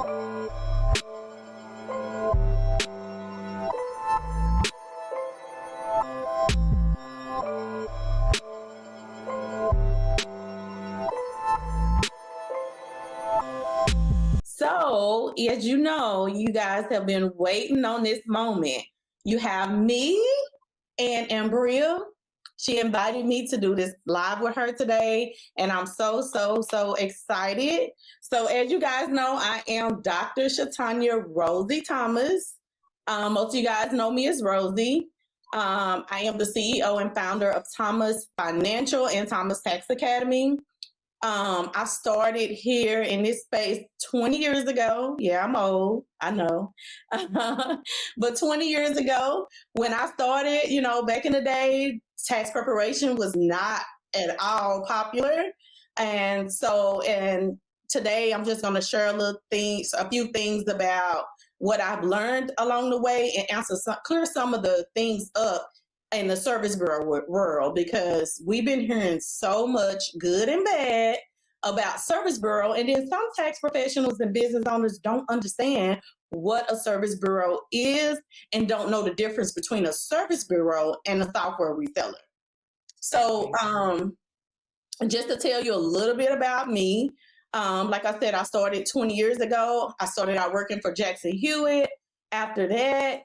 So, as you know, you guys have been waiting on this moment. You have me and Ambria. She invited me to do this live with her today, and I'm so excited. So, as you guys know, I am Dr. Shatanya Rosie Thomas. Most of you guys know me as Rosie. I am the CEO and founder of Thomas Financial and Thomas Tax Academy. I started here in this space 20 years ago. Yeah, I'm old, I know. But 20 years ago, when I started, back in the day, tax preparation was not at all popular. And today I'm just going to share a few things about what I've learned along the way and clear some of the things up in the service bureau world, because we've been hearing so much good and bad about service bureau, and then some tax professionals and business owners don't understand what a service bureau is and don't know the difference between a service bureau and a software reseller. So just to tell you a little bit about me, like I said, I started 20 years ago. I started out working for Jackson Hewitt. After that,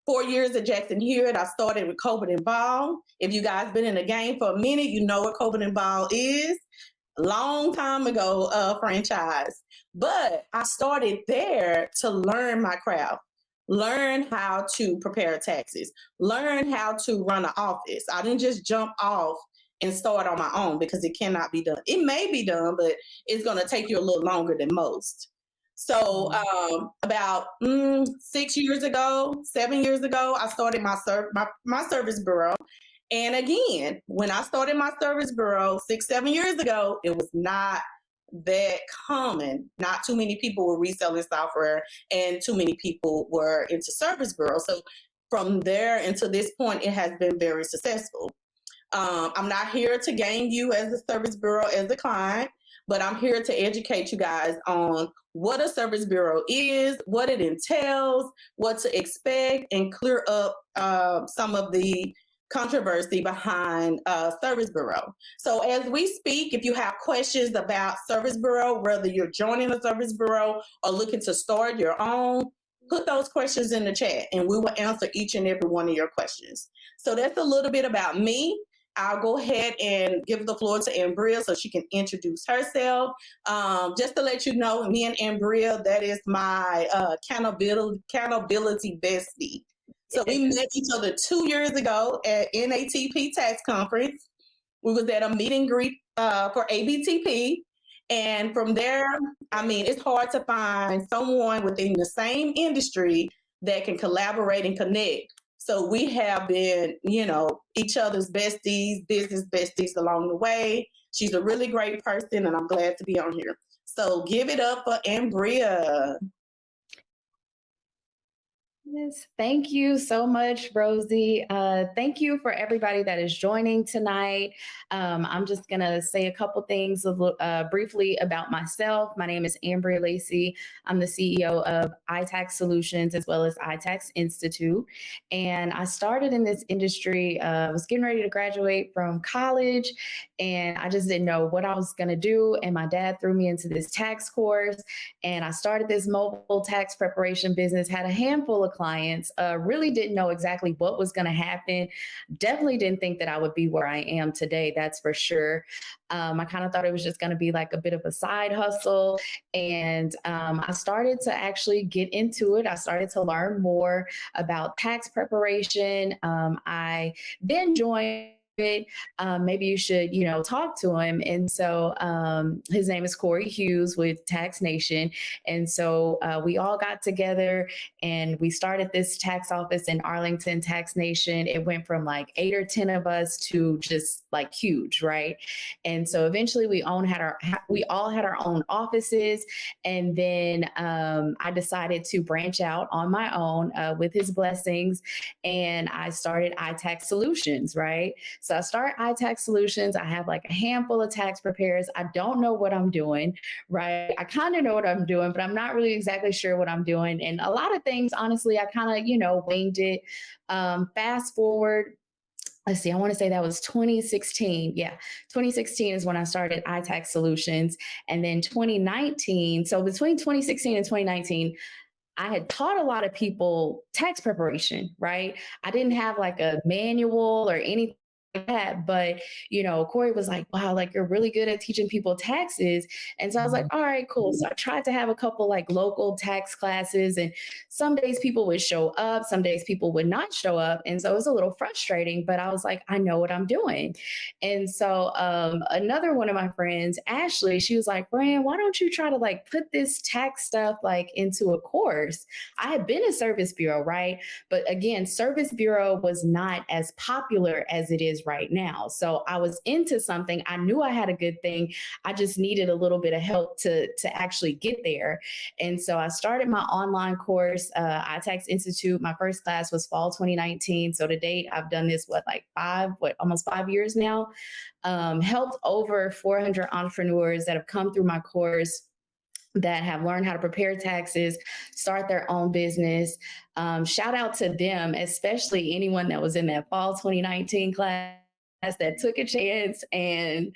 4 years at Jackson Hewitt, I started with Coburn and Ball. If you guys been in the game for a minute, you know what Coburn and Ball is. Long time ago, franchise. But I started there to learn my craft, learn how to prepare taxes, learn how to run an office. I didn't just jump off and start on my own, because it cannot be done. It may be done, but it's going to take you a little longer than most. So about 6 years ago, 7 years ago, I started my service bureau. And again, when I started my service bureau 6-7 years ago, it was not that common. Not too many people were reselling software, and too many people were into service bureau. So from there until this point, it has been very successful. I'm not here to gain you as a service bureau, as a client, but I'm here to educate you guys on what a service bureau is, what it entails, what to expect, and clear up some of the controversy behind service bureau. So as we speak, if you have questions about service bureau, whether you're joining a service bureau or looking to start your own, put those questions in the chat and we will answer each and every one of your questions. So that's a little bit about me. I'll go ahead and give the floor to Ambria so she can introduce herself. Just to let you know, me and Ambria, that is my accountability bestie. So we met each other 2 years ago at NATP Tax Conference. We was at a meet and greet for ABTP. And from there, it's hard to find someone within the same industry that can collaborate and connect. So we have been, each other's besties, business besties along the way. She's a really great person, and I'm glad to be on here. So give it up for Ambria. Yes, thank you so much, Rosie. Thank you for everybody that is joining tonight. I'm just going to say a couple things briefly about myself. My name is Ambria Lacey. I'm the CEO of iTax Solutions as well as iTax Institute. And I started in this industry, was getting ready to graduate from college, and I just didn't know what I was going to do. And my dad threw me into this tax course, and I started this mobile tax preparation business, had a handful of clients, really didn't know exactly what was going to happen. Definitely didn't think that I would be where I am today, that's for sure. I kind of thought it was just going to be like a bit of a side hustle. And I started to actually get into it. I started to learn more about tax preparation. I then joined maybe you should, talk to him. And so his name is Corey Hughes with Tax Nation. And so we all got together and we started this tax office in Arlington, Tax Nation. It went from like 8 or 10 of us to just like huge, right? And so eventually we all had our own offices, and then I decided to branch out on my own with his blessings, and I started iTax Solutions, right? So I started iTax Solutions. I have like a handful of tax preparers. I don't know what I'm doing, right? I kind of know what I'm doing, but I'm not really exactly sure what I'm doing. And a lot of things, honestly, I kind of, winged it. Fast forward, let's see, I want to say that was 2016. Yeah, 2016 is when I started iTax Solutions. And then 2019, so between 2016 and 2019, I had taught a lot of people tax preparation, right? I didn't have like a manual or anything like that, but Corey was like, wow, like you're really good at teaching people taxes. And so I was like, all right, cool. So I tried to have a couple like local tax classes, and some days people would show up, some days people would not show up. And so it was a little frustrating, but I was like, I know what I'm doing. And so another one of my friends, Ashley, she was like, Brian, why don't you try to like put this tax stuff like into a course? I had been a service bureau, right? But again, service bureau was not as popular as it is right now. So I was into something. I knew I had a good thing. I just needed a little bit of help to actually get there. And so I started my online course, iTax Institute. My first class was fall 2019. So to date, I've done this, almost 5 years now. Helped over 400 entrepreneurs that have come through my course, that have learned how to prepare taxes, start their own business. Shout out to them, especially anyone that was in that fall 2019 class that took a chance, and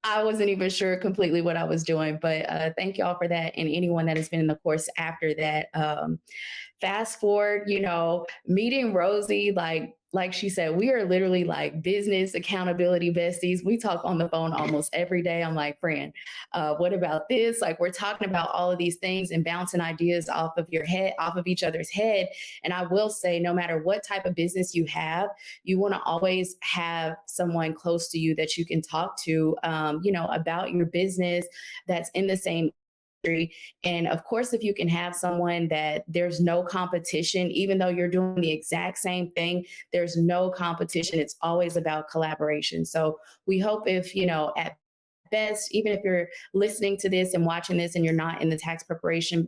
I wasn't even sure completely what I was doing, but thank y'all for that. And anyone that has been in the course after that. Fast forward, meeting Rosie, like she said, we are literally like business accountability besties. We talk on the phone almost every day. I'm like, friend, what about this? Like, we're talking about all of these things and bouncing ideas off of your head, off of each other's head. And I will say, no matter what type of business you have, you want to always have someone close to you that you can talk to, about your business, that's in the same. And of course, if you can have someone that there's no competition, even though you're doing the exact same thing, there's no competition. It's always about collaboration. So we hope if, at best, even if you're listening to this and watching this and you're not in the tax preparation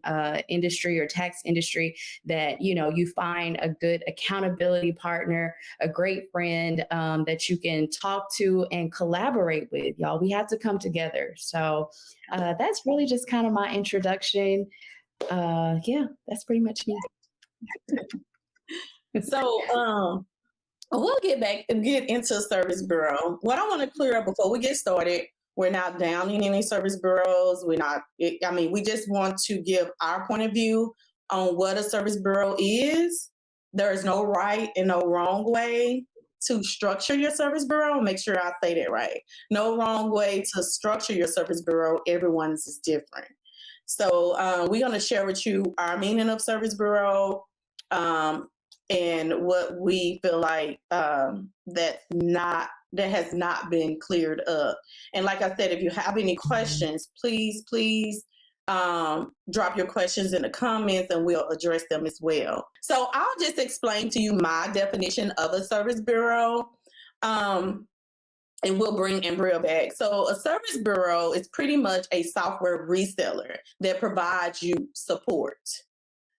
industry or tax industry, that you find a good accountability partner, a great friend that you can talk to and collaborate with. Y'all, we have to come together. So that's really just kind of my introduction. Yeah, that's pretty much me. So we'll get into service bureau. What I want to clear up before we get started, we're not downing any service bureaus. We just want to give our point of view on what a service bureau is. There is no right and no wrong way to structure your service bureau. Make sure I say that right. No wrong way to structure your service bureau. Everyone's is different. So we're going to share with you our meaning of service bureau, and what we feel like that has not been cleared up. And like I said, if you have any questions, please drop your questions in the comments and we'll address them as well. So I'll just explain to you my definition of a service bureau, and we'll bring Ambria back. So a service bureau is pretty much a software reseller that provides you support.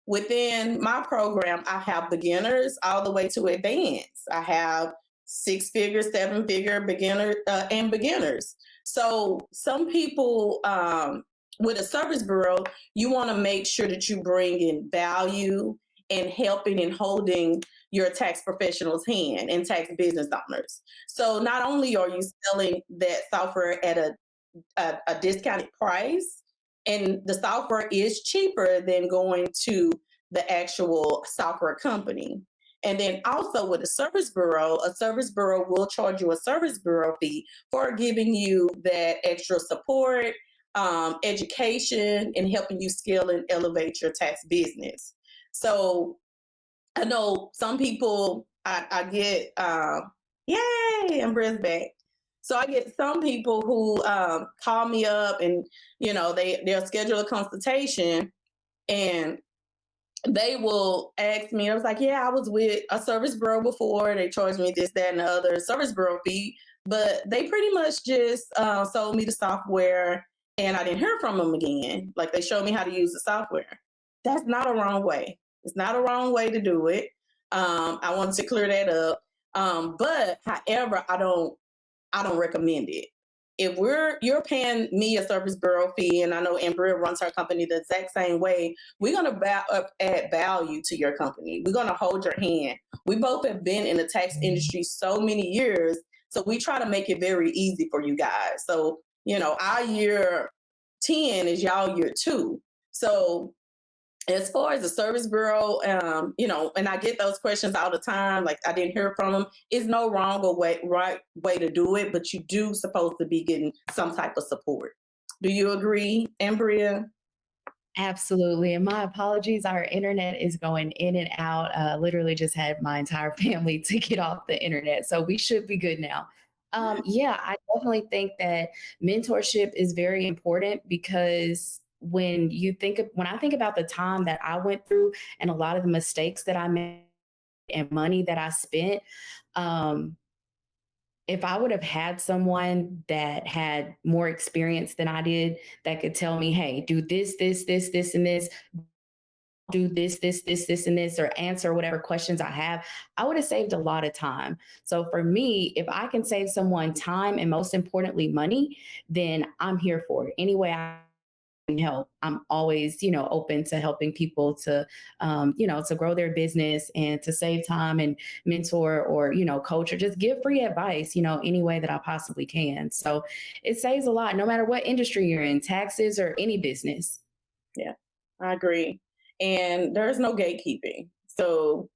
Within my program, I have beginners all the way to advanced. I have 6-figure, 7-figure beginner and beginners. So some people with a service bureau, you want to make sure that you bring in value and helping and holding your tax professional's hand and tax business owners. So not only are you selling that software at a discounted price, and the software is cheaper than going to the actual software company. And then also with a service bureau will charge you a service bureau fee for giving you that extra support, education, and helping you scale and elevate your tax business. So I know some people, I get, yay, Ambra's back. So I get some people who call me up and, they'll schedule a consultation and they will ask me, I was like, yeah, I was with a service bureau before. They charged me this, that, and the other service bureau fee. but they pretty much just sold me the software, and I didn't hear from them again. Like, they showed me how to use the software. That's not a wrong way. It's not a wrong way to do it. I wanted to clear that up. But however, I don't recommend it. If you're paying me a service bureau fee, and I know Ambria runs her company the exact same way, we're gonna add value to your company. We're gonna hold your hand. We both have been in the tax industry so many years, so we try to make it very easy for you guys. So our year 10 is y'all year 2. So as far as the service bureau, and I get those questions all the time, like, I didn't hear from them. It's no wrong or right way to do it, but you do supposed to be getting some type of support. Do you agree, Ambria? Absolutely. And my apologies. Our internet is going in and out. Literally just had my entire family to get off the internet. So we should be good now. Yeah, I definitely think that mentorship is very important because when I think about the time that I went through and a lot of the mistakes that I made and money that I spent, um, if I would have had someone that had more experience than I did that could tell me, hey, do this, and this, do this, and this, or answer whatever questions I have, I would have saved a lot of time. So for me, if I can save someone time and most importantly, money, then I'm here for it. Any way I can help, I'm always, open to helping people to, to grow their business and to save time and mentor or, coach or just give free advice, any way that I possibly can. So it saves a lot, no matter what industry you're in, taxes or any business. Yeah, I agree. And there's no gatekeeping. So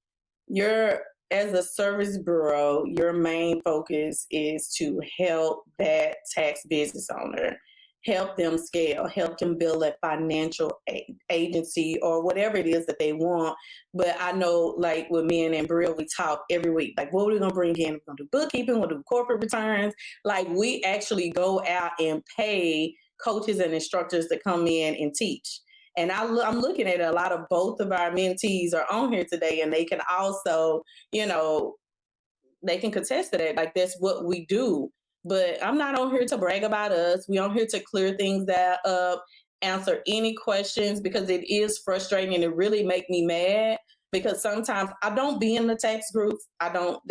your as a service bureau, your main focus is to help that tax business owner, help them scale, help them build a financial agency or whatever it is that they want. But I know, like with me and Ambril, we talk every week. Like, what are we gonna bring in? We're gonna do bookkeeping, we'll do corporate returns. Like, we actually go out and pay coaches and instructors to come in and teach. And I'm looking at a lot of both of our mentees are on here today, and they can also, you know, they can contest to that. Like, that's what we do. But I'm not on here to brag about us. We on here to clear things that up, answer any questions, because it is frustrating and it really make me mad, because sometimes I don't be in the tax groups. I don't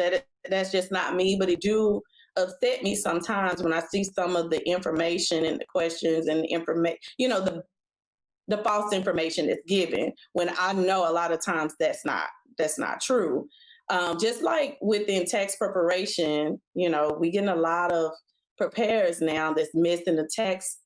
that's just not me, but it do upset me sometimes when I see some of the information and the questions and the information, the false information is given, when I know a lot of times that's not true. Just like within tax preparation, we getting a lot of preparers now that's messing the tax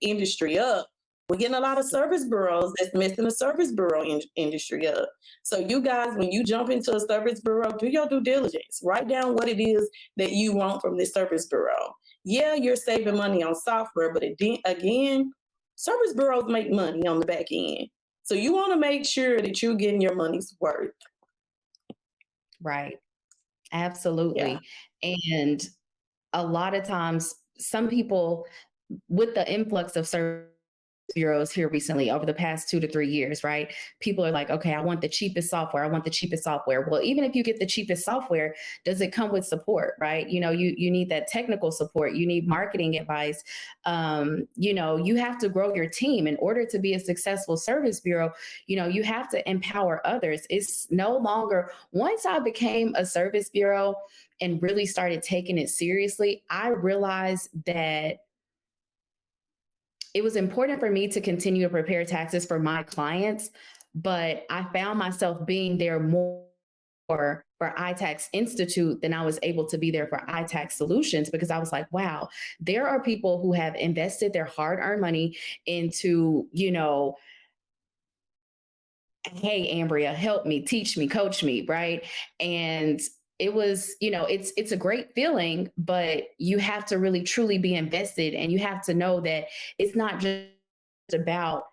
industry up. We're getting a lot of service bureaus that's messing the service bureau industry up. So you guys, when you jump into a service bureau, do your due diligence. Write down what it is that you want from this service bureau. Yeah, you're saving money on software, but again, service bureaus make money on the back end. So you want to make sure that you're getting your money's worth. Right. Yeah. Absolutely. And a lot of times, some people, with the influx of service bureaus here recently over the past 2 to 3 years, right? People are like, okay, I want the cheapest software. I want the cheapest software. Well, even if you get the cheapest software, does it come with support, right? You need that technical support. You need marketing advice. You have to grow your team in order to be a successful service bureau. You have to empower others. It's no longer, once I became a service bureau and really started taking it seriously, I realized that it was important for me to continue to prepare taxes for my clients, but I found myself being there more for iTax Institute than I was able to be there for iTax Solutions, because I was like, wow, there are people who have invested their hard earned money into, hey, Ambria, help me, teach me, coach me, right? And it was, it's a great feeling, but you have to really truly be invested, and you have to know that it's not just about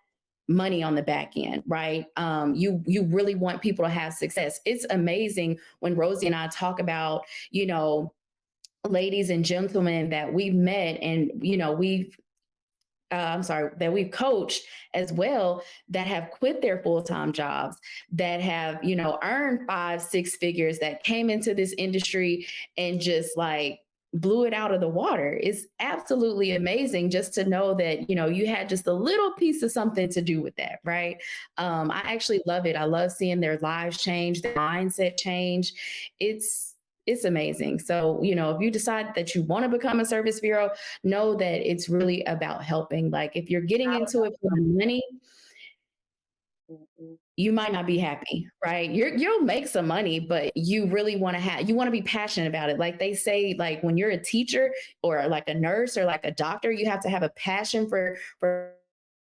money on the back end, right? You really want people to have success. It's amazing when Rosie and I talk about, ladies and gentlemen that we've met and that we've coached as well, that have quit their full-time jobs, that have, earned 5, 6 figures, that came into this industry and just like blew it out of the water. It's absolutely amazing just to know that, you had just a little piece of something to do with that, right? I actually love it. I love seeing their lives change, their mindset change. It's amazing. So, if you decide that you want to become a service bureau, know that it's really about helping. Like if you're getting into it for the money, you might not be happy, right? You'll make some money, but you really want to you want to be passionate about it. Like they say, like when you're a teacher or like a nurse or like a doctor, you have to have a passion for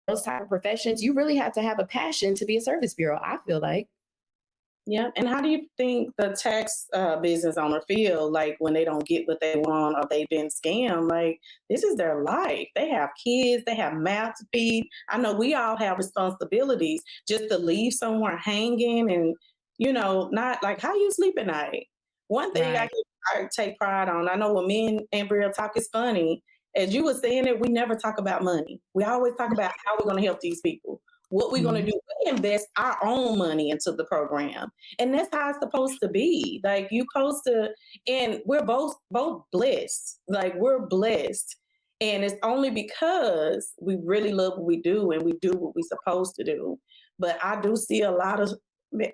those type of professions. You really have to have a passion to be a service bureau, I feel like. Yeah. And how do you think the tax business owner feel like when they don't get what they want or they've been scammed? Like, this is their life. They have kids, they have mouths to feed. I know we all have responsibilities just to leave somewhere hanging and, not like, how you sleep at night? One thing Right. I take pride on, I know when me and Ambria talk is funny. As you were saying it, we never talk about money. We always talk about how we're going to help these people, what we're going to Mhm. do. We invest our own money into the program, and that's how it's supposed to be. Like you supposed to, and we're both blessed. Like we're blessed, and it's only because we really love what we do and we do what we're supposed to do. But I do see a lot of.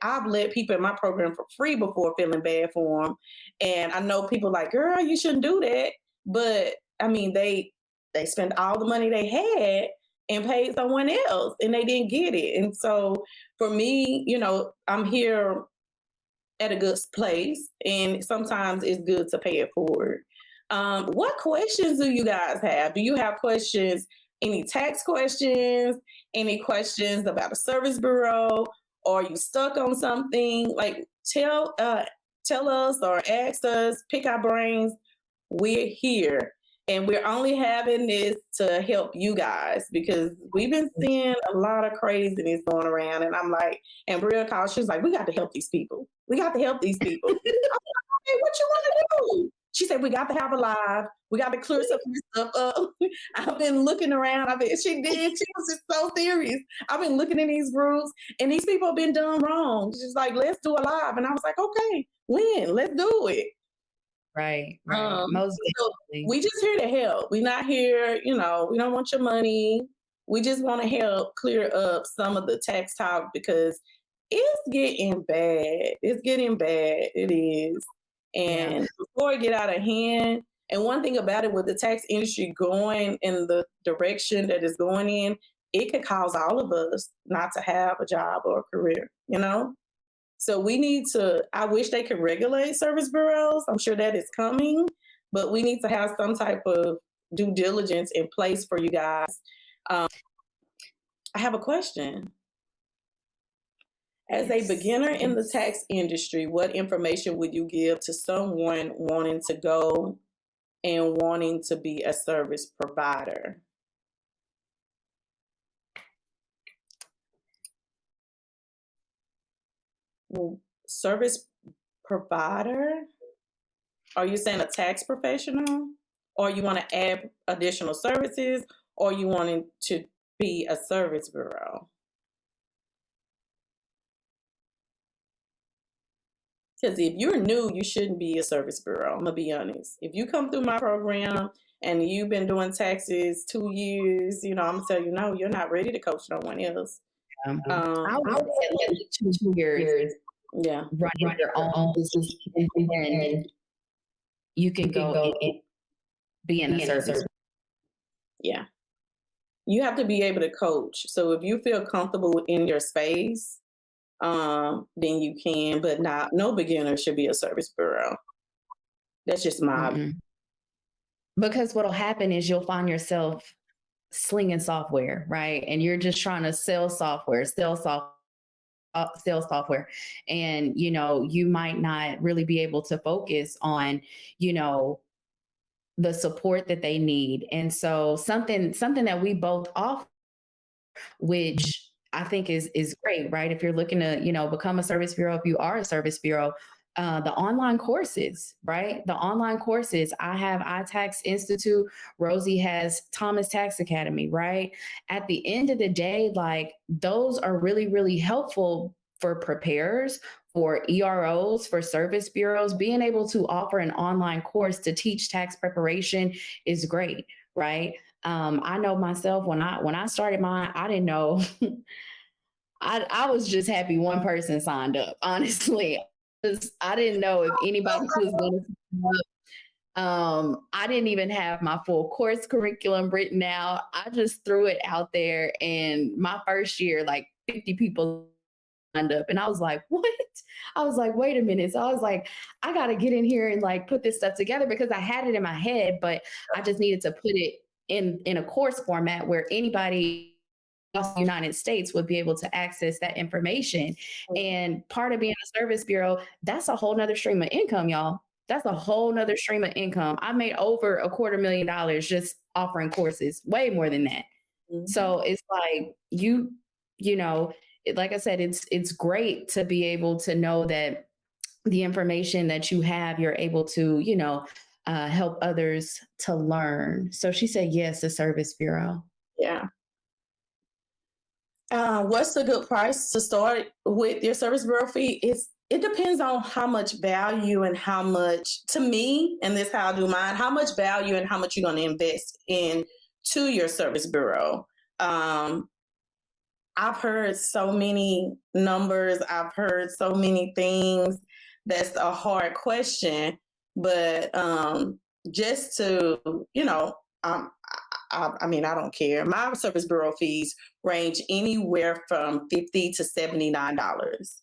I've led people in my program for free before feeling bad for them, and I know people like, "Girl, you shouldn't do that." But I mean, they spent all the money they had and paid someone else, and they didn't get it. And so for me, I'm here at a good place, and sometimes it's good to pay it forward. What questions do you guys have? Do you have questions? Any tax questions? Any questions about a service bureau? Or are you stuck on something? Like tell us or ask us, pick our brains. We're here. And we're only having this to help you guys because we've been seeing a lot of craziness going around. And I'm like, and Bria called, she was like, we got to help these people. We got to help these people. I'm like, hey, what you want to do? She said, we got to have a live. We got to clear some of this stuff up. I've been looking around. She did. She was just so serious. I've been looking in these groups and these people have been done wrong. She's like, let's do a live. And I was like, okay, when? Let's do it. Right, right. Most So definitely. we just here to help. We're not here, we don't want your money. We just want to help clear up some of the tax talk because it's getting bad. It's getting bad. It is. Yeah. And before it get out of hand, and one thing about it with the tax industry going in the direction that it's going in, it could cause all of us not to have a job or a career. So we need to, I wish they could regulate service bureaus. I'm sure that is coming, but we need to have some type of due diligence in place for you guys. Um, I have a question. As a beginner in the tax industry, what information would you give to someone wanting to go and wanting to be a service provider? Well, service provider? Are you saying a tax professional? Or you want to add additional services? Or you wanting to be a service bureau? Because if you're new, you shouldn't be a service bureau. I'm gonna be honest. If you come through my program and you've been doing taxes 2 years, I'm gonna tell you no, you're not ready to coach no one else. I would I say at least 2 years Yeah, running your own business, and then you can go and be in a service. yeah. You have to be able to coach. So if you feel comfortable in your space, then you can. But not no beginner should be a service bureau. That's just my Mm-mm. Because what'll happen is you'll find yourself slinging software, right? And you're just trying to sell software. And, you might not really be able to focus on, you know, the support that they need. And so something that we both offer, which I think is great, right? If you're looking to, become a service bureau, if you are a service bureau, the online courses, right? The online courses. I have iTax Institute. Rosie has Thomas Tax Academy, right? At the end of the day, like those are really, really helpful for preparers, for EROs, for service bureaus, being able to offer an online course to teach tax preparation is great, right? I know myself when I started mine, I didn't know. I was just happy one person signed up. Honestly, I didn't know if anybody was going to sign up. I didn't even have my full course curriculum written out. I just threw it out there, and my first year, like 50 people signed up, and I was like, "What?" I was like, "Wait a minute!" So I was like, "I got to get in here and like put this stuff together because I had it in my head, but I just needed to put it in a course format where anybody across the United States would be able to access that information." And part of being a service bureau, that's a whole nother stream of income, y'all. That's a whole nother stream of income. I made over $250,000 just offering courses, way more than that. Mhm. So it's like you know, like I said, it's great to be able to know that the information that you have, you're able to, help others to learn. So she said yes, the service bureau. Yeah. What's a good price to start with your service bureau fee? It depends on how much value and how much, to me, and this is how I do mine, how much value and how much you're going to invest in to your service bureau. Um, I've heard so many numbers. I've heard so many things. That's a hard question, but just to, um, I mean, I don't care. My service bureau fees range anywhere from $50 to $79.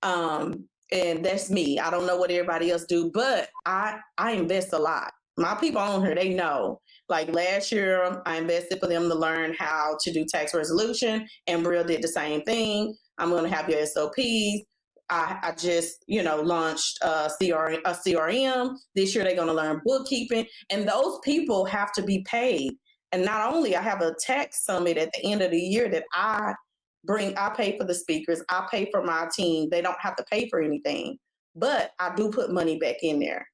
And that's me. I don't know what everybody else do, but I invest a lot. My people on here, they know. Like last year, I invested for them to learn how to do tax resolution, and Brill did the same thing. I'm going to have your SOPs. I just, launched a CRM. This year, they're going to learn bookkeeping, and those people have to be paid. And not only I have a tax summit at the end of the year that I pay for the speakers, I pay for my team. They don't have to pay for anything, but I do put money back in there.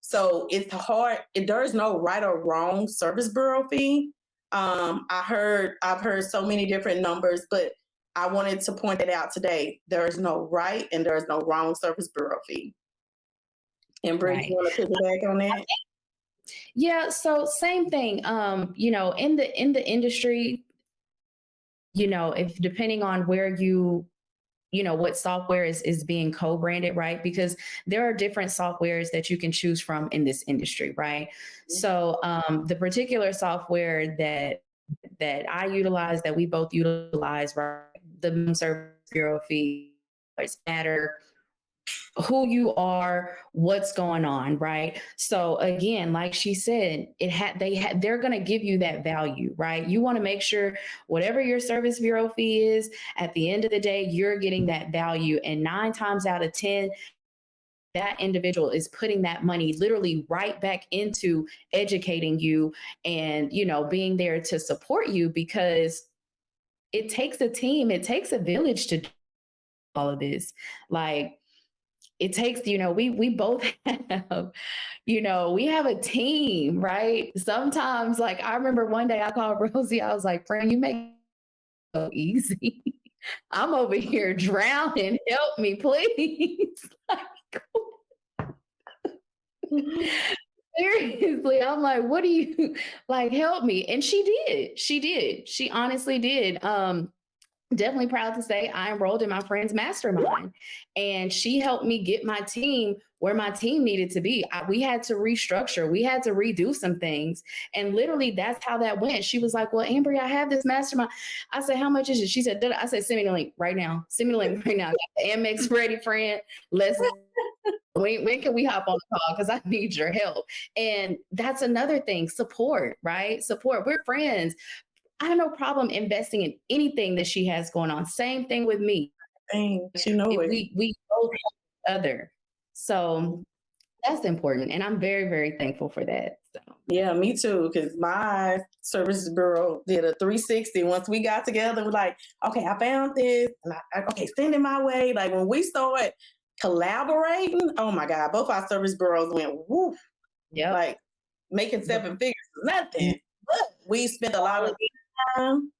So it's hard. There is no right or wrong service bureau fee. I've heard so many different numbers, but I wanted to point it out today. There is no right and there is no wrong service bureau fee. And Bridget, you Right. want to piggyback on that? Yeah, so same thing. In the industry, if depending on where what software is being co-branded, right? Because there are different softwares that you can choose from in this industry, right? So the particular software that I utilize, that we both utilize, right? The service bureau fee matter who you are, what's going on, right? So again, like she said, they're going to give you that value, right? You want to make sure whatever your service bureau fee is, at the end of the day, you're getting that value, and 9 times out of 10, that individual is putting that money literally right back into educating you and being there to support you, because it takes a team, it takes a village to do all of this. Like, it takes, we both have, we have a team, right? Sometimes, like, I remember one day I called Rosie, I was like, "Friend, you make it so easy. I'm over here drowning. Help me, please." Like, seriously, I'm like, "What do you like? Help me." And she did. She did. She honestly did. Definitely proud to say I enrolled in my friend's mastermind, and she helped me get my team where my team needed to be. We had to restructure, we had to redo some things, and literally that's how that went. She was like, "Well, Ambry, I have this mastermind." I said, "How much is it?" She said, I said, "Send me the link right now. Send me the link right now. Got the Amex ready, friend. Let's when can we hop on the call? Because I need your help." And that's another thing, support, right? Support. We're friends. I have no problem investing in anything that she has going on. Same thing with me. Thanks. You know it. We both help each other. So that's important. And I'm very, very thankful for that. So Yeah, me too. Because my service bureau did a 360. Once we got together, we're like, okay, I found this. And okay, send it my way. Like when we started collaborating, oh my God, both our service bureaus went woof. yep. Like making 7 figures is nothing. But we spent a lot of time,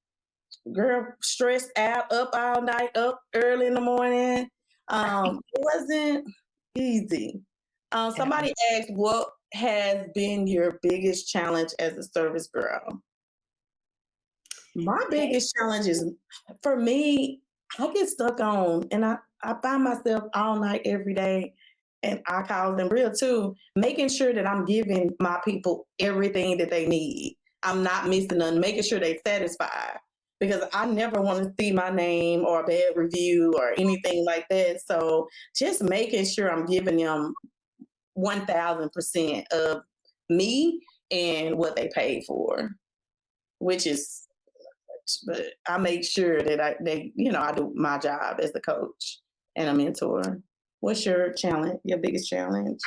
girl, stressed out, up all night, up early in the morning. It wasn't easy. Yeah. Somebody asked, what has been your biggest challenge as a service girl? My biggest challenge is, for me, I get stuck on, and I find myself all night every day, and I call them real too, making sure that I'm giving my people everything that they need. I'm not missing none, making sure they're satisfied, because I never want to see my name or a bad review or anything like that. So just making sure I'm giving them 1000% of me and what they paid for, which is, but I make sure that I do my job as a coach and a mentor. What's your challenge, your biggest challenge?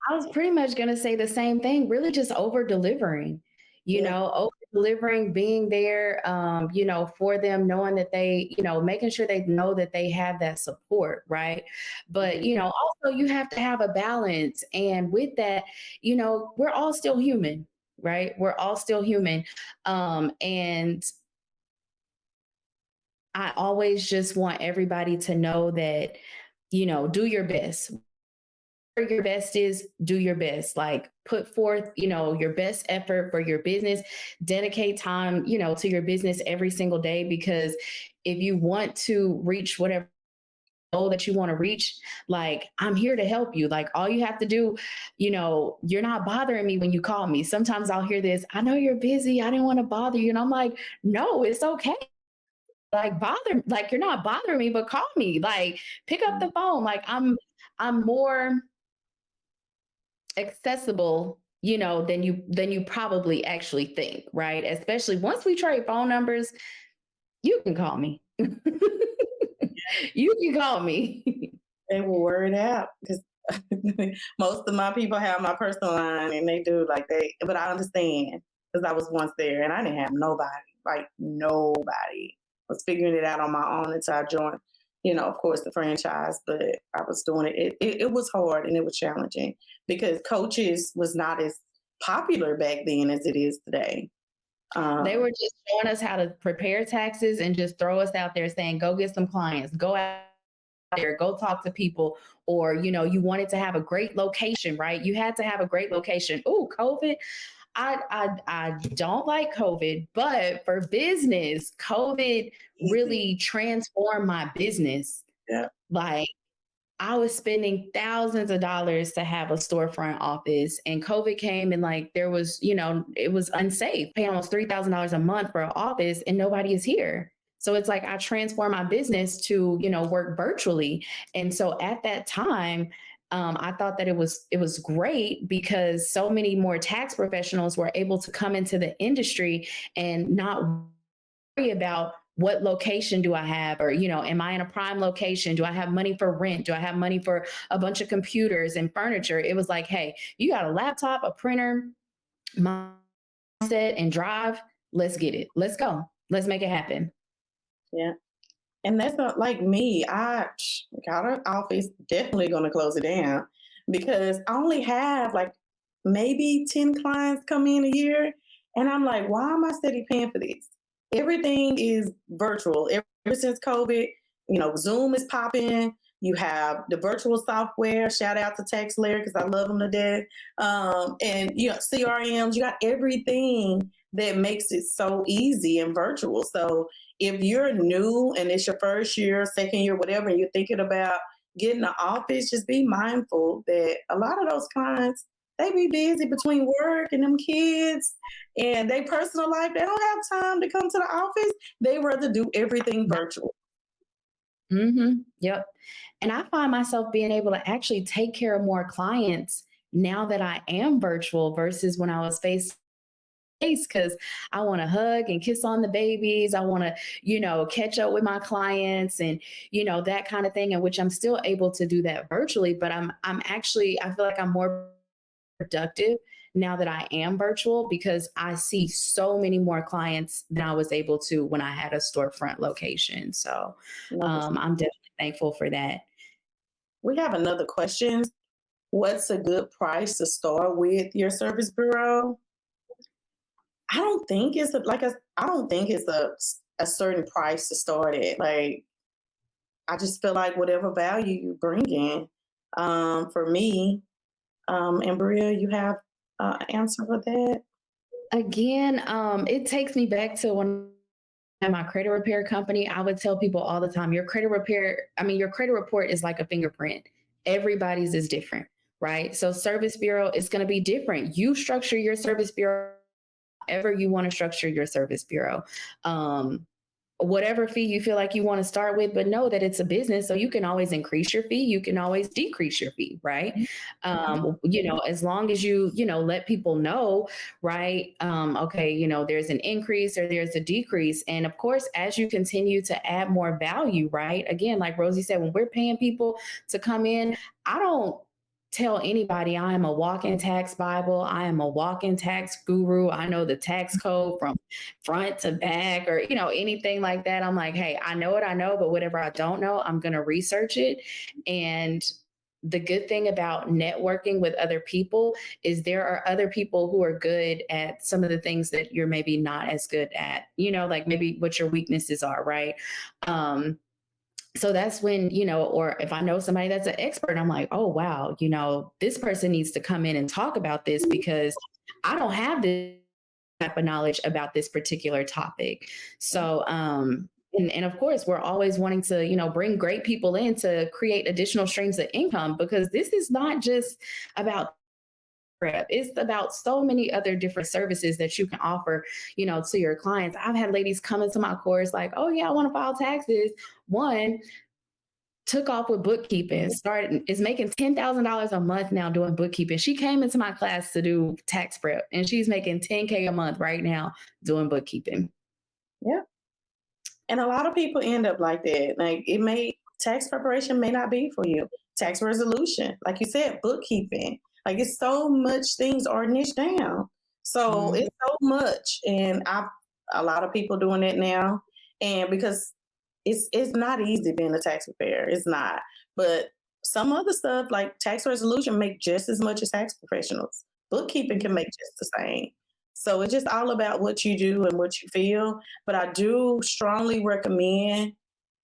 I was pretty much going to say the same thing, really just over delivering, Yeah. over delivering, being there, for them, knowing that they, making sure they know that they have that support, right? But, Mhm. also you have to have a balance. And with that, we're all still human, right? We're all still human. And I always just want everybody to know that, do your best. Your best is, do your best, like put forth your best effort for your business, dedicate time to your business every single day, because if you want to reach whatever goal that you want to reach, like I'm here to help you. Like all you have to do, you're not bothering me when you call me. Sometimes I'll hear this, I know you're busy, I didn't want to bother you, and I'm like, no, it's okay. Like bother, like you're not bothering me, but call me, like pick up the phone. Like I'm more accessible, than you probably actually think, right? Especially once we trade phone numbers, you can call me. You can call me. They will word out, because most of my people have my personal line, and they do, like, but I understand, because I was once there and I didn't have nobody, like nobody. I was figuring it out on my own until I joined, of course, the franchise. But I was doing it. It was hard and it was challenging, because coaches was not as popular back then as it is today. They Um, were just showing us how to prepare taxes and just throw us out there saying, go get some clients, go out there, go talk to people. Or, you wanted to have a great location, right? You had to have a great location. Oh, COVID. I don't like COVID, but for business, COVID Easy. really transformed my business. Yeah. Like I was spending thousands of dollars to have a storefront office, and COVID came, and like there was, it was unsafe. Pay almost $3,000 a month for an office and nobody is here. So it's like I transformed my business to, work virtually. And so at that time, I thought that it was great because so many more tax professionals were able to come into the industry and not worry about what location do I have, or am I in a prime location? Do I have money for rent? Do I have money for a bunch of computers and furniture? It was like, hey, you got a laptop, a printer, mindset, and drive. Let's get it. Let's go. Let's make it happen. Yeah. And that's not like me. I got an office, definitely going to close it down, because I only have like maybe 10 clients come in a year. And I'm like, why am I steady paying for this? Everything is virtual. Ever since COVID, Zoom is popping. You have the virtual software. Shout out to TaxLayer, because I love them to death. And CRMs. You got everything that makes it so easy and virtual. So if you're new and it's your first year, second year, whatever, and you're thinking about getting an office, just be mindful that a lot of those clients, they be busy between work and them kids and their personal life. They don't have time to come to the office. They rather do everything virtual. Yep. And I find myself being able to actually take care of more clients now that I am virtual versus when I was face face, because I want to hug and kiss on the babies. I want to, catch up with my clients and, that kind of thing, in which I'm still able to do that virtually. But I'm actually, I feel like I'm more productive now that I am virtual, because I see so many more clients than I was able to when I had a storefront location. So I'm definitely thankful for that. We have another question. What's a good price to start with your service bureau? I don't think I don't think it's a certain price to start at. Like, I just feel like whatever value you bring in, for me, and Bria, you have an answer for that? Again, it takes me back to when at my credit repair company. I would tell people all the time, your credit report is like a fingerprint. Everybody's is different, right? So service bureau is going to be different. You structure your service bureau however you want to structure your service bureau. Um, whatever fee you feel like you want to start with, but know that it's a business. So you can always increase your fee. You can always decrease your fee, right? As long as let people know, right? Okay, there's an increase or there's a decrease. And of course, as you continue to add more value, right? Again, like Rosie said, when we're paying people to come in, I don't tell anybody I am a walking tax Bible. I am a walking tax guru. I know the tax code from front to back or anything like that. I'm like, hey, I know what I know, but whatever I don't know, I'm going to research it. And the good thing about networking with other people is there are other people who are good at some of the things that you're maybe not as good at, like maybe what your weaknesses are, right? So that's when, or if I know somebody that's an expert, I'm like, oh, wow, this person needs to come in and talk about this because I don't have this type of knowledge about this particular topic. So, and of course, we're always wanting to, bring great people in to create additional streams of income because this is not just about prep. It's about so many other different services that you can offer, to your clients. I've had ladies come into my course like, oh yeah, I want to file taxes. One took off with bookkeeping, started is making $10,000 a month now doing bookkeeping. She came into my class to do tax prep and she's making 10K a month right now doing bookkeeping. Yeah. And a lot of people end up like that. Like tax preparation may not be for you. Tax resolution, like you said, bookkeeping. Like it's so much things are niched down. So it's so much. And a lot of people doing it now. And because it's not easy being a tax preparer. It's not. But some other stuff like tax resolution make just as much as tax professionals. Bookkeeping can make just the same. So it's just all about what you do and what you feel. But I do strongly recommend,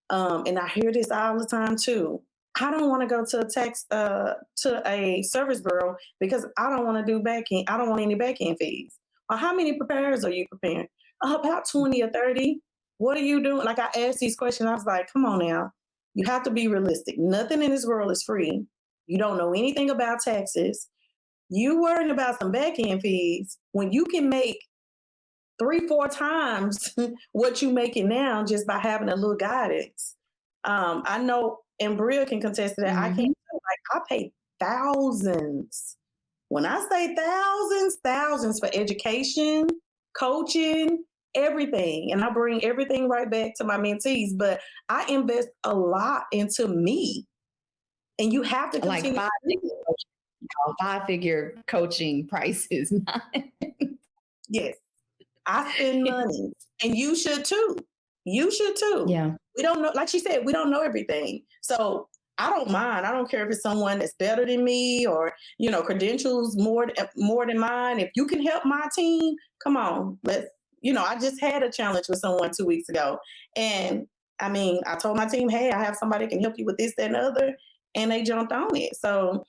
and I hear this all the time too. I don't want to go to a service bureau because I don't want to do back end. I don't want any back end fees. Well, how many preparers are you preparing? About 20 or 30. What are you doing? Like I asked these questions, I was like, come on now. You have to be realistic. Nothing in this world is free. You don't know anything about taxes. You worrying about some back end fees when you can make 3, 4 times what you making now just by having a little guidance. I know, and Bria can contest to that. I can't like I pay thousands. When I say thousands, thousands for education, coaching, everything. And I bring everything right back to my mentees, but I invest a lot into me. And you have to like continue five-figure coaching prices. Yes. I spend money. And you should too. You should too. Yeah. We don't know, like she said, we don't know everything. So I don't mind. I don't care if it's someone that's better than me or, credentials more than mine. If you can help my team, come on. I just had a challenge with someone 2 weeks ago. And I mean, I told my team, hey, I have somebody that can help you with this, that, and the other. And they jumped on it. So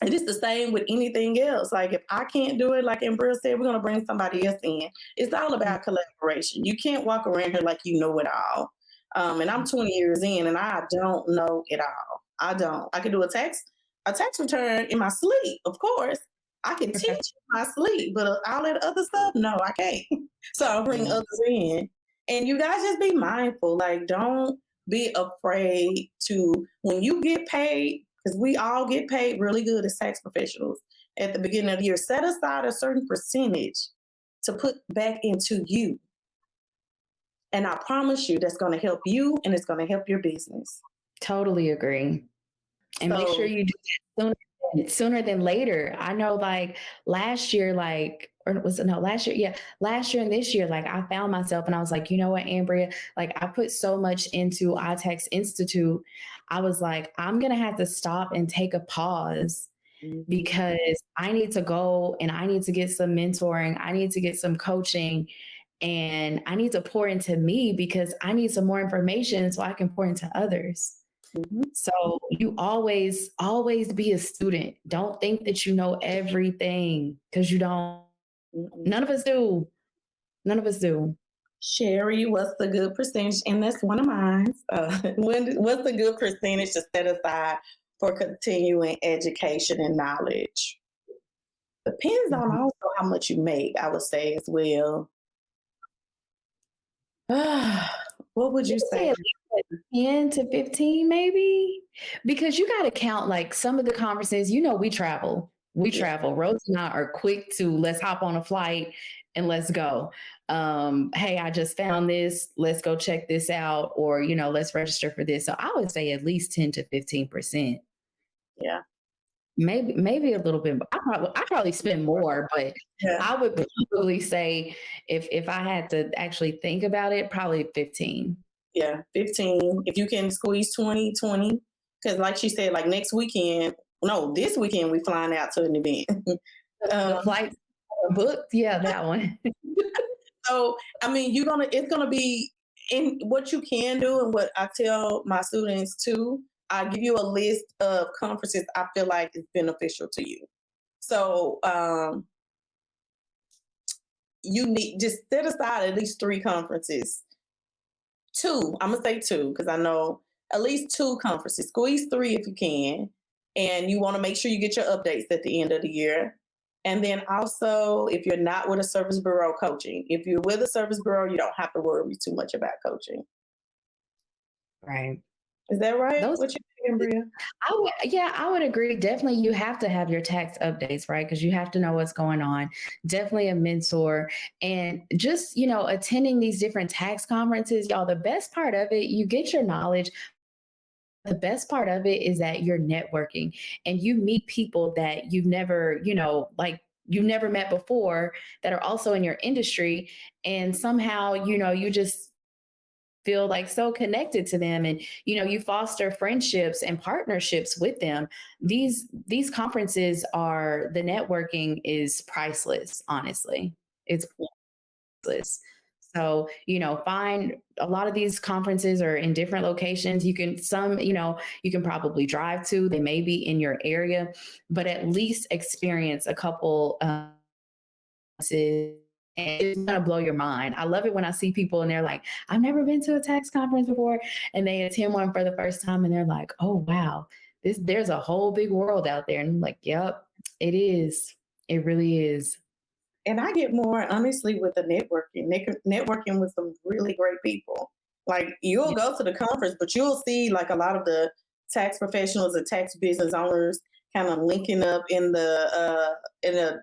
and it's the same with anything else. Like if I can't do it, like Amber said, we're gonna bring somebody else in. It's all about collaboration. You can't walk around here like you know it all. And I'm 20 years in, and I don't know it all. I don't. I can do a tax return in my sleep, of course. I can teach in my sleep, but all that other stuff, no, I can't. So I'll bring others in. And you guys just be mindful. Like, don't be afraid to when you get paid because we all get paid really good as tax professionals at the beginning of the year. Set aside a certain percentage to put back into you. And I promise you that's going to help you and it's going to help your business. Totally agree. And make sure you do that sooner than later. I know like last year, or was it no last year? Yeah, last year and this year, like I found myself and I was like, you know what, Ambria, like I put so much into iTax Institute. I was like, I'm gonna have to stop and take a pause because I need to go and I need to get some mentoring. I need to get some coaching. and I need to pour into me because I need some more information so I can pour into others. Mhm. So you always be a student. Don't think that you know everything because you don't. Mm-mm. None of us do. None of us do. Sherry, what's the good percentage? And that's one of mine. What's the good percentage to set aside for continuing education and knowledge? Depends on Mhm. also how much you make, I would say as well. What would You you could say? say at least like 10 to 15, maybe, because you got to count like some of the conferences. We travel. We Yeah, travel. Rose and I are quick to let's hop on a flight and let's go. Hey, I just found this. Let's go check this out, or let's register for this. So I would say at least 10 to 15%. yeah, Maybe a little bit. I probably spend more, but yeah, I would probably say if I had to actually think about it, probably 15. yeah. 15. If you can squeeze 20, 20. Because like she said, like next weekend, no, this weekend we flying out to an event. um, The flights are booked, yeah, that one. so I mean, it's gonna be in what you can do, and what I tell my students too. I give you a list of conferences I feel like is beneficial to you. So you need just set aside at least three conferences. Two, I'm gonna say two because I know at least two conferences. Squeeze three if you can, and you want to make sure you get your updates at the end of the year. And then also, if you're not with a service bureau, coaching. If you're with a service bureau, you don't have to worry too much about coaching. Right. Is that right? Those What you think, Bria? I would agree. Definitely you have to have your tax updates, right? Because you have to know what's going on. Definitely a mentor. And just, attending these different tax conferences, y'all, the best part of it, you get your knowledge. The best part of it is that you're networking and you meet people that you've never, like you've never met before that are also in your industry. And somehow, you just feel like so connected to them, and you foster friendships and partnerships with them. These conferences are the networking is priceless, honestly. It's priceless. So, find a lot of these conferences are in different locations. You can probably drive to, they may be in your area, but at least experience a couple and it's gonna blow your mind. I love it when I see people and they're like, I've never been to a tax conference before, and they attend one for the first time and they're like, oh wow, there's a whole big world out there. And I'm like, yep, it is. It really is. And I get more honestly with the networking with some really great people. Like you'll Yeah. go to the conference, but you'll see like a lot of the tax professionals and tax business owners kind of linking up in a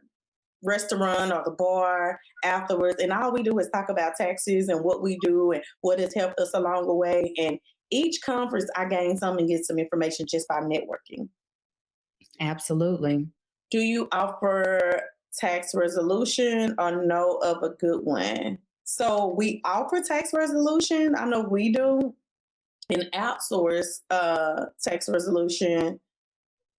restaurant or the bar afterwards. And all we do is talk about taxes and what we do and what has helped us along the way. And each conference, I gain some and get some information just by networking. Absolutely. Do you offer tax resolution or know of a good one? So we offer tax resolution. I know we do, and outsource tax resolution.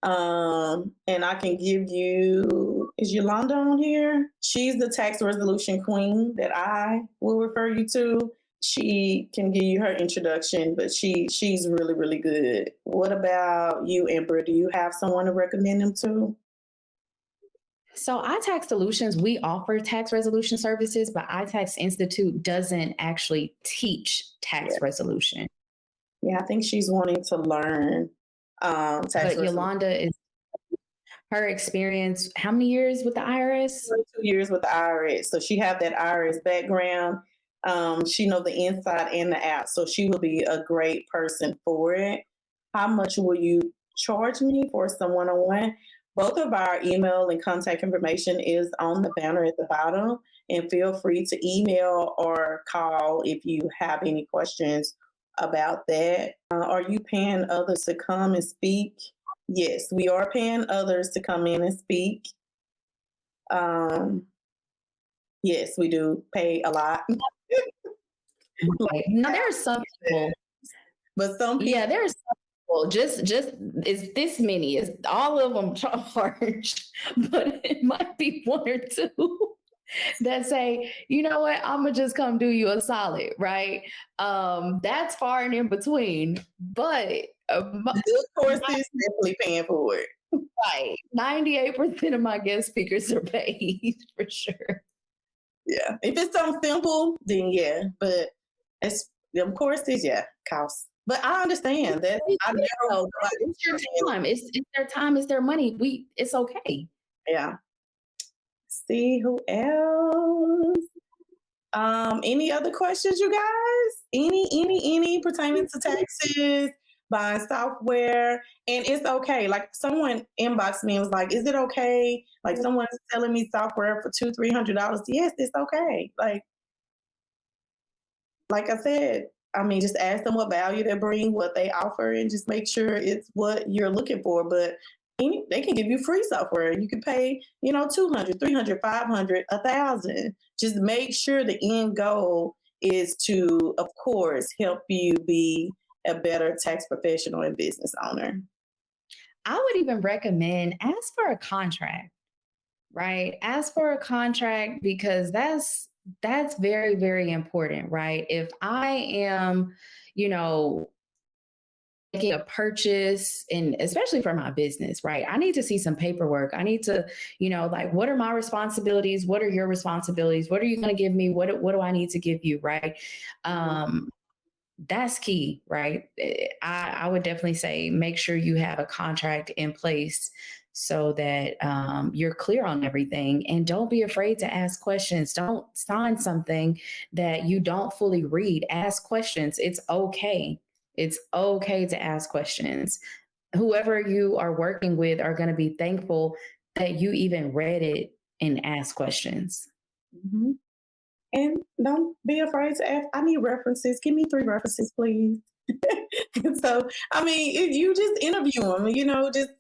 And I can give you, is Yolanda on here? She's the tax resolution queen that I will refer you to. She can give you her introduction, but she's really, really good. What about you, Amber? Do you have someone to recommend them to? So iTax Solutions, we offer tax resolution services, but iTax Institute doesn't actually teach Yeah. tax resolution. Yeah, I think she's wanting to learn tax But resolution. Yolanda is her experience, how many years with the IRS? 2 years with the IRS, so she have that IRS background. She know the inside and the out, so she will be a great person for it. How much will you charge me for some one-on-one? Both of our email and contact information is on the banner at the bottom, and feel free to email or call if you have any questions about that. Are you paying others to come and speak? Yes, we are paying others to come in and speak. Um, yes, we do pay a lot. Right. Now there are some people, But some people, yeah, there are some people, just it's this many, it's all of them charge, but it might be one or two. that say, you know what, I'm gonna just come do you a solid, right? That's far and in between, but Good courses, definitely paying for it. right, 98% of my guest speakers are paid for sure. Yeah. If it's something simple, then yeah. But it's them courses, yeah, costs. But I understand that. I never So nobody it's your saying, time. It's their time. It's their money. It's okay. yeah. See who else? Any other questions, you guys? Any pertaining to taxes, buying software, and it's okay. Like someone inboxed me and was like, "Is it okay? Like someone's selling me software for $200-300? Yes, it's okay. Like I said, I mean, just ask them what value they bring, what they offer, and just make sure it's what you're looking for. But they can give you free software. You can pay, 200, 300, 500, 1,000. Just make sure the end goal is to, of course, help you be a better tax professional and business owner. I would even recommend ask for a contract, right? Ask for a contract because that's very, very important, right? If I am, you know, making a purchase and especially for my business, right? I need to see some paperwork. I need to, like what are my responsibilities? What are your responsibilities? What are you going to give me? What do I need to give you, right? Um that's key, right? I would definitely say make sure you have a contract in place so that you're clear on everything and don't be afraid to ask questions. Don't sign something that you don't fully read. Ask questions. It's okay. It's okay to ask questions. Whoever you are working with are going to be thankful that you even read it and ask questions. Hmm. And don't be afraid to ask. I need references. Give me 3 references, please. So, I mean, you just interview them, just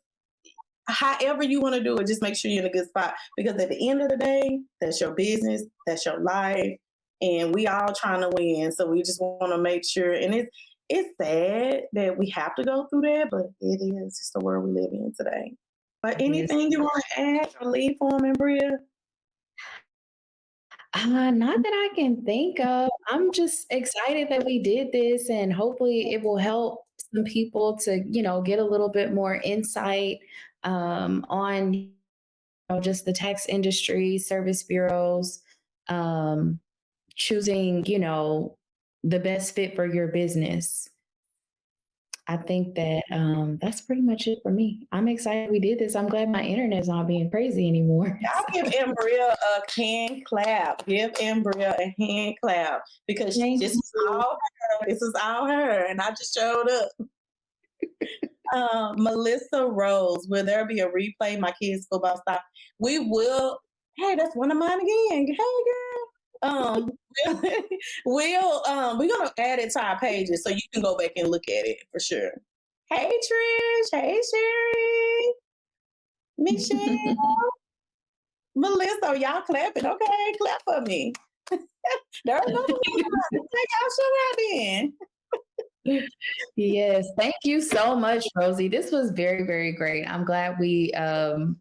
however you want to do it, just make sure you're in a good spot. Because at the end of the day, that's your business, that's your life, and we all trying to win. So we just want to make sure. And it's sad that we have to go through that, but it is just the world we live in today. But It is. anything you want to add or leave for them, Bria? Not that I can think of. I'm just excited that we did this, and hopefully, it will help some people to, get a little bit more insight on, just the tax industry, service bureaus, um, choosing, the best fit for your business. I think that that's pretty much it for me. I'm excited we did this. I'm glad my internet's not being crazy anymore. I'll give Ambria a hand clap. Give Ambria a hand clap because Thank this was you. all her. This was all her, and I just showed up. Melissa Rose, will there be a replay? My kids' football stop. We will. Hey, that's one of mine again. Hey, girl. Um, we're gonna add it to our pages so you can go back and look at it for sure. Hey, Trish. Hey, Sherry. Michelle. Melissa, y'all clapping? Okay, clap for me. There's another one. Take y'all show out then. Yes, thank you so much, Rosie. This was very, very great. I'm glad we put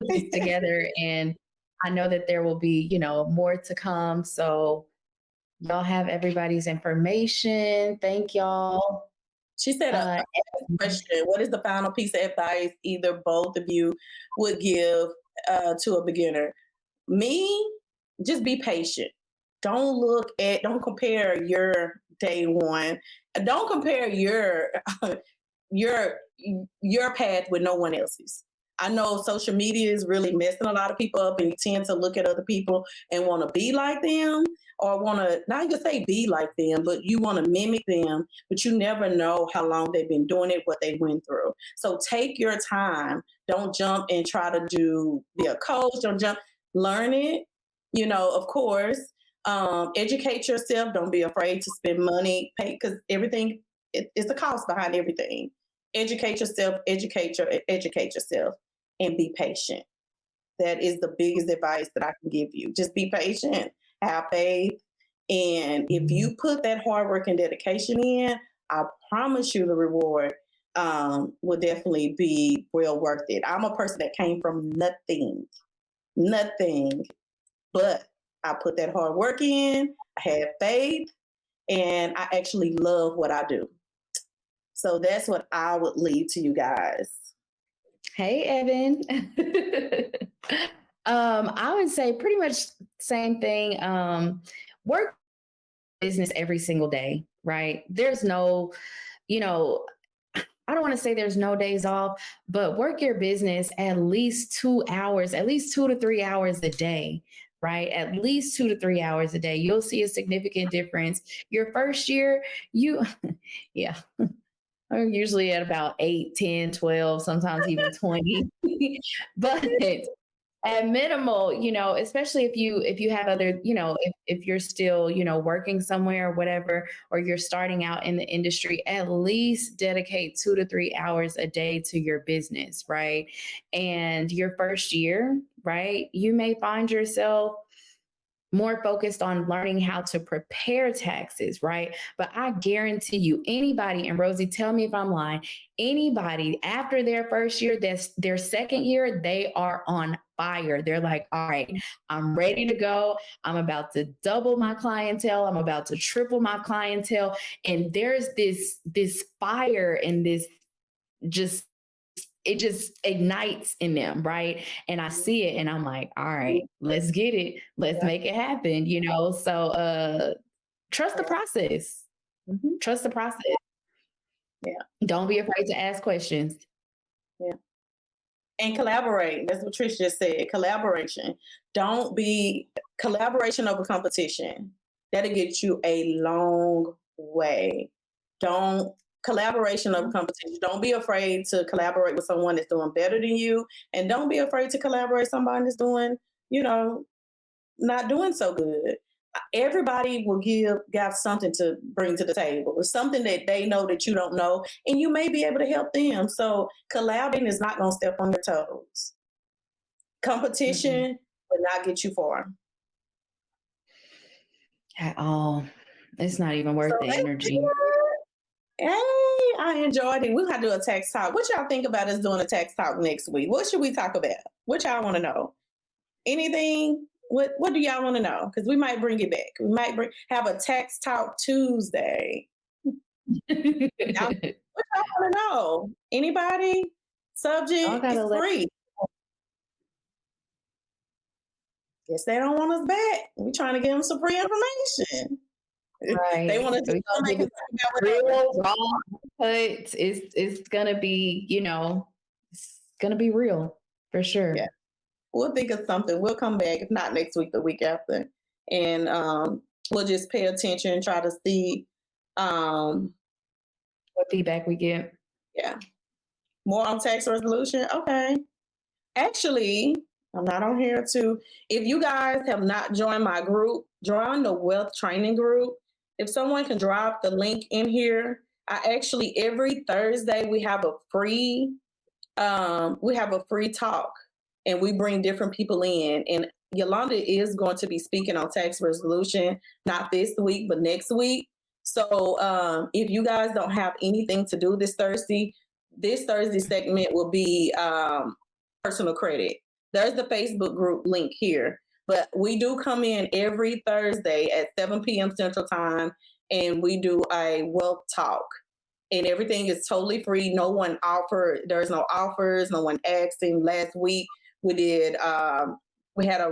this together, and I know that there will be, more to come. So y'all have everybody's information. Thank y'all. She said a question. What is the final piece of advice either both of you would give to a beginner? Me, just be patient. Don't compare your day one. Don't compare your your path with no one else's. I know social media is really messing a lot of people up, and you tend to look at other people and want to be like them, or want to not even say be like them, but you want to mimic them. But you never know how long they've been doing it, what they went through. So take your time. Don't jump and try to be a coach. Don't jump. Learn it. Of course. Educate yourself. Don't be afraid to spend money. Pay because everything it's a cost behind everything. Educate yourself, and be patient. That is the biggest advice that I can give you. Just be patient, have faith, and if you put that hard work and dedication in, I promise you the reward will definitely be well worth it. I'm a person that came from nothing, but I put that hard work in, I had faith, and I actually love what I do. So that's what I would leave to you guys. Hey, Evan. I would say pretty much same thing. Work business every single day, right? There's no, you know, I don't want to say there's no days off, but work your business at least 2 hours, at least 2 to 3 hours a day, right? At least 2 to 3 hours a day. You'll see a significant difference. Your first year, you, yeah, I'm usually at about 8, 10, 12, sometimes even 20. But at minimal, especially if you have other, if you're still, working somewhere or whatever, or you're starting out in the industry, at least dedicate 2 to 3 hours a day to your business, right? And your first year, right, you may find yourself more focused on learning how to prepare taxes, right? But I guarantee you, anybody, and Rosie, tell me if I'm lying, anybody after their first year, that's their second year, they are on fire. They're like, all right, I'm ready to go. I'm about to double my clientele. I'm about to triple my clientele. And there's this fire and this just it just ignites in them, right? And I see it and I'm like, all right, let's get it. Let's make it happen, So trust the process. Mhm. Trust the process. Yeah. Don't be afraid to ask questions. Yeah. And collaborate. That's what Trish just said. Collaboration. Don't be collaboration over competition. That'll get you a long way. Don't collaboration over competition. Don't be afraid to collaborate with someone that's doing better than you. And don't be afraid to collaborate with somebody that's doing, not doing so good. Everybody will got something to bring to the table, or something that they know that you don't know, and you may be able to help them. So collaborating is not going to step on your toes. Competition will not get you far At all. It's not even worth So the that's energy. Hey, I enjoyed it. We'll have to do a tax talk. What y'all think about us doing a tax talk next week? What should we talk about? What y'all want to know? Anything? What do y'all want to know? Because we might bring it back. We might have a tax talk Tuesday. What y'all want to know? Anybody? Subject is free. Guess they don't want us back. We're trying to give them some free information. Right. They want to do something real raw, but it's gonna be, it's gonna be real for sure. Yeah. We'll think of something. We'll come back, if not next week, the week after. And we'll just pay attention and try to see what feedback we get. Yeah. More on tax resolution. Okay. Actually, I'm not on here to. If you guys have not joined my group, join the wealth training group. If someone can drop the link in here, every Thursday we have a free talk, and we bring different people in. And Yolanda is going to be speaking on tax resolution, not this week, but next week. So if you guys don't have anything to do this Thursday segment will be personal credit. There's the Facebook group link here. But we do come in every Thursday at 7 p.m. Central Time, and we do a wealth talk. And everything is totally free. There's no offers, no one asking. Last week we did we had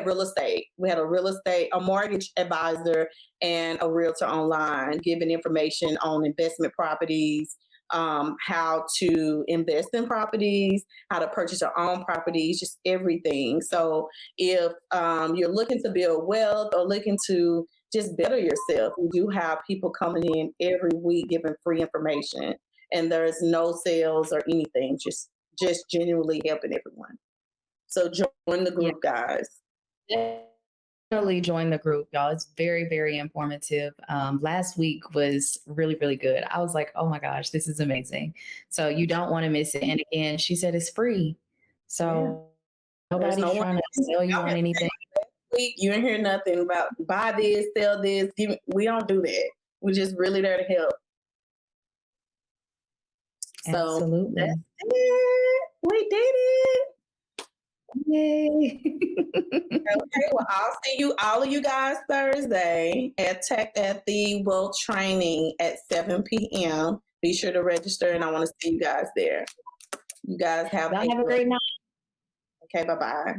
real estate. We had a mortgage advisor and a realtor online giving information on investment properties, how to invest in properties, how to purchase your own properties, just everything. So if you're looking to build wealth or looking to just better yourself, we do have people coming in every week giving free information, and there's no sales or anything, just genuinely helping everyone. So join the group, guys. Definitely join the group, y'all. It's very, very informative. Last week was really, really good. I was like, oh my gosh, this is amazing. So you don't want to miss it. And again, she said it's free. So nobody's trying to sell you on anything. You didn't hear nothing about buy this, sell this. We don't do that. We're just really there to help. Absolutely. So that's it. We did it. Yay. Okay, well, I'll see all of you guys Thursday at the World Training at 7 p.m. Be sure to register, and I want to see you guys there. You guys have Y'all have a great night. Okay, bye-bye.